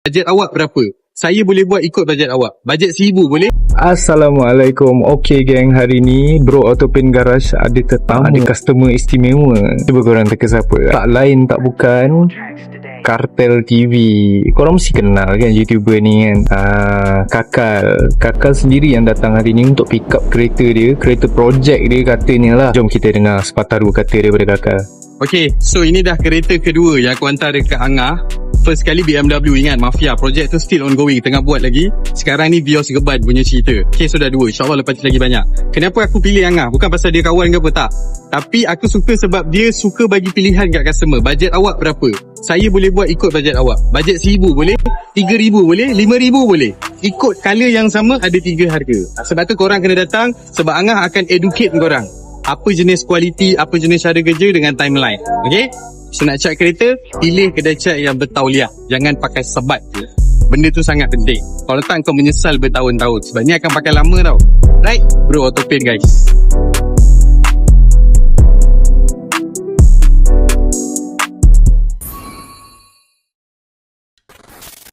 Bajet awak berapa? Saya boleh buat ikut bajet awak. Bajet 1000 boleh? Assalamualaikum. Okey geng, hari ni Bro Autopaint Garage ada tetamu, ada customer istimewa. Cuba korang teka siapa? Tak lain tak bukan Kartel TV. Korang mesti kenal kan YouTuber ni kan. Kakal sendiri yang datang hari ni untuk pick up kereta dia, kereta projek dia katanya lah. Jom kita dengar sepatah dua kata daripada Kakal. Okay, so ini dah kereta kedua yang aku hantar dekat Angah. First kali BMW, ingat Mafia, projek tu still ongoing, tengah buat lagi. Sekarang ni Vios Geban punya cerita. Okay, so dah dua, insyaAllah lepas tu lagi banyak. Kenapa aku pilih Angah? Bukan pasal dia kawan ke apa, tak. Tapi aku suka sebab dia suka bagi pilihan kat customer. Bajet awak berapa? Saya boleh buat ikut bajet awak. Bajet 1000 boleh? 3000 boleh? 5000 boleh? Ikut color yang sama ada 3 harga. Sebab tu korang kena datang, sebab Angah akan educate korang apa jenis kualiti, apa jenis cara kerja dengan timeline. Okay? So nak cat kereta, pilih kedai cat yang bertauliah. Jangan pakai sebat je. Benda tu sangat penting. Kalau tak kau menyesal bertahun-tahun. Sebab ni akan pakai lama tau. Right? Bro Autopaint guys.